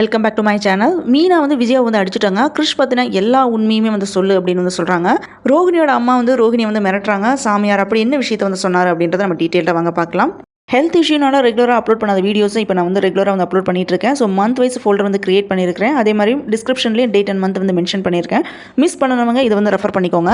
Welcome back to my channel. Meena வந்து விஜயா வந்து அடிச்சுட்டாங்க. கிருஷ் பற்றின எல்லா உண்மையுமே வந்து சொல்லு அப்படின்னு வந்து சொல்கிறாங்க. ரோஹிணியோட அம்மா வந்து ரோஹிணியை வந்து மிரட்டுறாங்க. சாமியார் அப்படி என்ன விஷயத்தை வந்து சொன்னார் அப்படின்றத நம்ம டீட்டெயிலாக வாங்க பார்க்கலாம். ஹெல்த் இஷ்யூனால ரெகுலராக அப்லோட் பண்ணாத வீடியோஸும் இப்போ நான் வந்து ரெகுலராக வந்து அப்லோட் பண்ணிட்டு இருக்கேன். ஸோ மந்த் வைஸ் ஃபோல்டர் வந்து கிரியேட் பண்ணியிருக்கேன். அதே மாதிரி டிஸ்கிரிப்ஷன்லேயும் டேட் அண்ட் மந்த் வந்து மென்ஷன் பண்ணியிருக்கேன். மிஸ் பண்ணவங்க இதை வந்து ரெஃபர் பண்ணிக்கோங்க.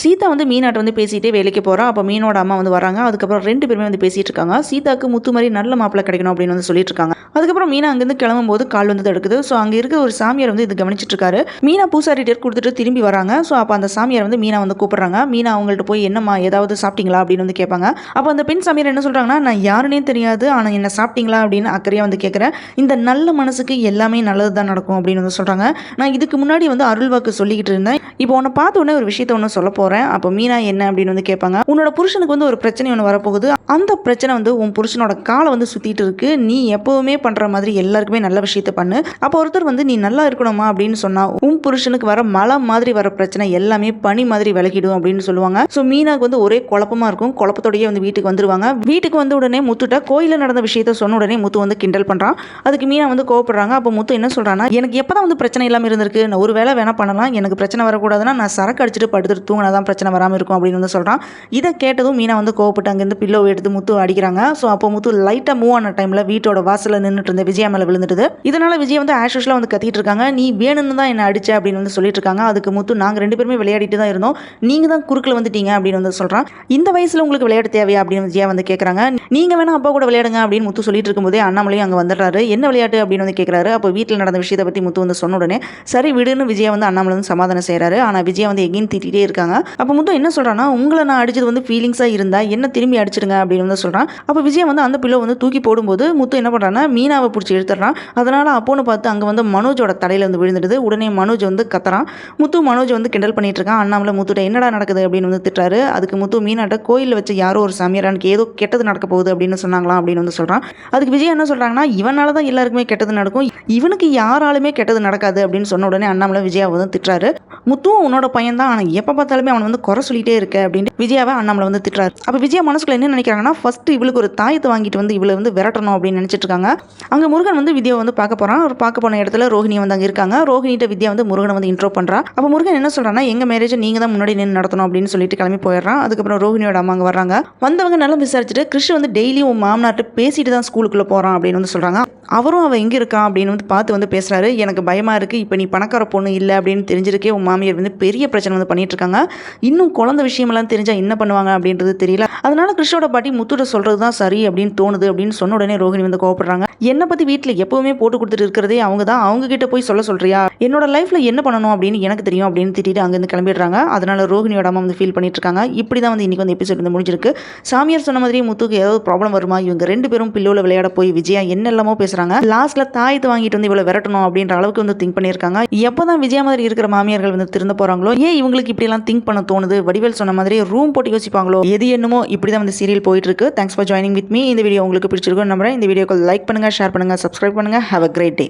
சீதா வந்து மீனாட்ட வந்து பேசிகிட்டே வேலைக்கு போகிறா. அப்போ மீனோட அம்மா வந்து வராங்க. அதுக்கப்புறம் 2 பேருமே வந்து பேசிகிட்டு இருக்காங்க. சீதாக்கு முத்து மாதிரி நல்ல மாப்பிள்ளை கிடைக்கணும் அப்படின்னு வந்து சொல்லிட்டு இருக்காங்க. அதுக்கப்புறம் மீனா அங்கேருந்து கிளம்பும்போது கால் வந்து தடுக்குது. ஸோ அங்கே இருக்க ஒரு சாமியார் வந்து இது கவனிச்சிட்டு இருக்காரு. மீனா பூசாரிட்டர் கொடுத்துட்டு திரும்பி வராங்க. ஸோ அப்போ அந்த சாமியார் வந்து மீனா வந்து கூப்பிட்றாங்க. மீனா அவங்கள்ட்ட போய் என்னம்மா ஏதாவது சாப்பிட்டீங்களா அப்படின்னு வந்து கேட்பாங்க. அப்போ அந்த பெண் சாமியார் என்ன சொல்கிறாங்கன்னா, நான் யாருன்னே தெரியாது, ஆனால் என்ன சாப்பிட்டீங்களா அப்படின்னு அக்கறையாக வந்து கேட்குறேன். இந்த நல்ல மனசுக்கு எல்லாமே நல்லது தான் நடக்கும் அப்படின்னு வந்து சொல்கிறாங்க. நான் இதுக்கு முன்னாடி வந்து அருள்வாக்கு சொல்லிக்கிட்டு இருந்தேன். இப்போ உன்னை பார்த்த உடனே ஒரு விஷயத்த ஒன்று சொல்ல போகிறேன். அப்போ மீனா என்ன அப்படின்னு வந்து கேட்பாங்க. உன்னோட புருஷனுக்கு வந்து ஒரு பிரச்சனை ஒன்று வரப்போகுது. அந்த பிரச்சனை வந்து உன் புருஷனோட காலை வந்து சுற்றிட்டு இருக்கு. நீ எப்போவுமே பண்ணுற மாதிரி எல்லாருக்குமே நல்ல விஷயத்த பண்ணு. அப்போ ஒருத்தர் வந்து நீ நல்லா இருக்கணுமா அப்படின்னு சொன்னா உன் புருஷனுக்கு வர மழை மாதிரி வர பிரச்சனை எல்லாமே பனி மாதிரி விலகிடும் அப்படின்னு சொல்லுவாங்க. ஸோ மீனாக்கு வந்து ஒரே குழப்பமா இருக்கும். குழப்பத்தோடயே வந்து வீட்டுக்கு வந்துருவாங்க. வீட்டுக்கு வந்து உடனே முத்துட்ட கோயிலில் நடந்த விஷயத்த சொன்ன உடனே முத்து வந்து கிண்டல் பண்ணுறான். அதுக்கு மீனா வந்து கோவப்படுறாங்க. அப்போ முத்து என்ன சொல்கிறான்னா, எனக்கு எப்போ தான் வந்து பிரச்சனை இல்லாமல் இருந்திருக்கு, நான் ஒரு வேளை வேணா பண்ணலாம், எனக்கு பிரச்சனை வரக்கூடாதுன்னா நான் சரக்கு அடிச்சுட்டு படுத்துட்டு தூங்கினா தான் பிரச்சனை வராமல் இருக்கும் அப்படின்னு வந்து சொல்கிறான். இதை கேட்டதும் மீனா வந்து கோவப்பட்டு அங்கேருந்து பில்லோ எடுத்து முத்து அடிக்கிறாங்க. ஸோ அப்போ முத்து லைட்டாக மூவ் ஆன டைமில் வீட்டோட வாசலில் நின்றுட்டு இருந்த விஜயா மேலே விழுந்துடுது. இதனால விஜய் வந்து ஆஷுவலாக வந்து கத்திட்டு இருக்காங்க. நீ வேணும்னு தான் என்ன அடிச்ச அப்படின்னு வந்து சொல்லிட்டு இருக்காங்க. அதுக்கு முத்து, நாங்கள் 2 பேருமே விளையாடிட்டு தான் இருந்தோம், நீங்கள் தான் குறுக்கில் வந்துட்டீங்க அப்படின்னு வந்து சொல்கிறான். இந்த வயசில் உங்களுக்கு விளையாட்டு தேவையா அப்படின்னு விஜயா வந்து கேட்குறாங்க. நீங்கள் வேணா அப்பா கூட விளையாடுங்க அப்படின்னு முத்து சொல்லிட்டு இருக்கும்போதே அண்ணாமலையும் அங்கே வந்துடுறாரு. என்ன விளையாட்டு அப்படின்னு வந்து கேட்குறாரு. அப்போ வீட்டில் நடந்த விஷயத்தை பற்றி முத்து வந்து சொன்ன உடனே சரி விடுன்னு விஜயா வந்து அண்ணாமலை வந்து சமாதானம் செய்கிறாரு. ஆனால் விஜயா வந்து எங்கேயும் திட்டிகிட்டே இருக்காங்க. அப்போ முத்து என்ன சொல்கிறான்னா, உங்களை நான் அடிச்சது வந்து ஃபீலிங்ஸாக இருந்தால் என்ன திரும்பி அடிச்சிடுங்க அப்படின்னு வந்து சொல்கிறான். அப்போ விஜய் வந்து அந்த பில்லோ வந்து தூக்கி போடும்போது முத்து என்ன பண்ணுறான்னா, மீனாவை பிடிச்சி எடுத்துடுறான். அதனால் அப்போன்னு பார்த்து அங்கே வந்து மனோஜோட தலையில் வந்து விழுந்துடுது. உடனே மனோஜ் வந்து கத்துறான். முத்து மனோஜ் வந்து கிண்டல் பண்ணிட்டு இருக்கான். அண்ணாமலை முத்துட்ட என்னடா நடக்குது அப்படின்னு வந்து திட்டுறாரு. அதுக்கு முத்து, மீனாட்ட கோயிலில் வச்சு யாரோ ஒரு சாமியாரானுக்கு ஏதோ கெட்டது நடக்க போகுது அப்படின்னு சொன்னாங்களாம் அப்படின்னு வந்து சொல்கிறான். அதுக்கு விஜய் என்ன சொல்கிறாங்கன்னா, இவனால தான் எல்லாருக்குமே கெட்டது நடக்கும், இவனுக்கு யாராலுமே கெட்டது நடக்காது அப்படின்னு சொன்ன உடனே அண்ணாமலை விஜயாவை வந்து திட்டுறாரு. முத்துவும் உன்னோட பையன் தான், ஆனால் எப்போ பார்த்தாலுமே அவன் வந்து குறை சொல்லிட்டே இருக்க அப்படின்னு விஜயாவை அண்ணாமலை வந்து திட்டுறாரு. அப்போ விஜயா மனசுக்குள்ள என்ன நினைக்கிறாங்கன்னா, ஃபர்ஸ்ட் இவளுக்கு ஒரு தாயத்தை வாங்கிட்டு வந்து இவளை வந்து விரட்டணும் அப்படின்னு நினைச்சிட்டு இருக்காங்க. அங்கே முருகன் வந்து வித்யாவை வந்து பார்க்க போகிறான். அவர் பார்க்க போன இடத்துல ரோஹிணி வந்து அங்கே இருக்காங்க. ரோஹிணிட்ட வித்யா வந்து முருகனை வந்து இன்ட்ரோ பண்ணுறா. அப்போ முருகன் என்ன சொல்கிறான்னா, எங்கள் மேரேஜை நீங்கள் தான் முன்னாடி நின்று நடத்தணும் அப்படின்னு சொல்லிட்டு கிளம்பி போயிடுறான். அதுக்கப்புறம் ரோஹிணியோட அம்மா அங்கே வர்றாங்க. வந்தவங்க நல்லா விசாரிச்சுட்டு, கிருஷ் வந்து டெய்லியும் உன் மாமனார்ட்ட பேசிட்டு தான் ஸ்கூலுக்குள்ளே போகிறான் அப்படின்னு வந்து சொல்கிறாங்க. அவரும் அவன் எங்கே இருக்கான் அப்படின்னு வந்து பார்த்து வந்து பேசுகிறாரு. எனக்கு பயமாக இருக்குது, இப்போ நீ பணக்கார பொண்ணு இல்லை அப்படின்னு தெரிஞ்சிருக்கே உன் மாமியார் வந்து பெரிய பிரச்சனை வந்து பண்ணிட்டு இருக்காங்க. இன்னும் குழந்தை விஷயமெல்லாம் தெரிஞ்சால் என்ன பண்ணுவாங்க அப்படின்றது தெரியல. அதனால கிருஷ்ணோட பாட்டி முத்துட சொல்கிறது தான் சரி அப்படின்னு தோணுது அப்படின்னு சொன்ன உடனே ரோஹிணி வந்து கோவப்படுறாங்க. என்னை பற்றி வீட்டில் எப்போவுமே போட்டு கொடுத்துட்டு இருக்கிறதே அவங்க தான், அவங்க கிட்ட போய் சொல்ல சொல்றியா, என்னோட லைஃப்பில் என்ன பண்ணணும் அப்படின்னு எனக்கு தெரியும் அப்படின்னு திட்டிட்டு அங்கேருந்து கிளம்பிடுறாங்க. அதனால ரோஹிணியோட அம்மா வந்து ஃபீல் பண்ணிட்டு இருக்காங்க. இப்படி தான் வந்து இன்னைக்கு வந்து எபிசோட் வந்து முடிஞ்சிருக்கு. சாமியார் சொன்ன மாதிரி முத்துக்கு ஏதாவது ப்ராப்ளம் வருமா, இவங்க 2 பேரும் பில்லோவில் விளையாட போய் விஜயா என்னெல்லாமோ பேசுகிறாங்க. லாஸ்ட்டில் தாயத்தை வாங்கிட்டு வந்து இவ்வளோ விரட்டணும் அப்படின்ற அளவுக்கு வந்து திங்க் பண்ணியிருக்காங்க. எப்போ தான் விஜயா மாதிரி இருக்கிற மாமியார்கள் வந்து திருந்த போகிறாங்களோ, ஏன் இவங்களுக்கு இப்படிலாம் திங்க் பண்ண தோணுது, வடிவேல் சொன்ன மாதிரி ரூம் போட்டு யோசிப்பாங்களோ, எது என்னமோ இப்படி தான் வந்து சீரியல் போயிட்டு இருக்கு. Thanks for joining with me. இந்த வீடியோ உங்களுக்கு பிடிச்சிருக்கும் நம்புறேன். இந்த வீடியோக்கு லைக் பண்ணுங்க, ஷேர் பண்ணுங்க, சப்ஸ்கிரைப் பண்ணுங்க. Have a great day.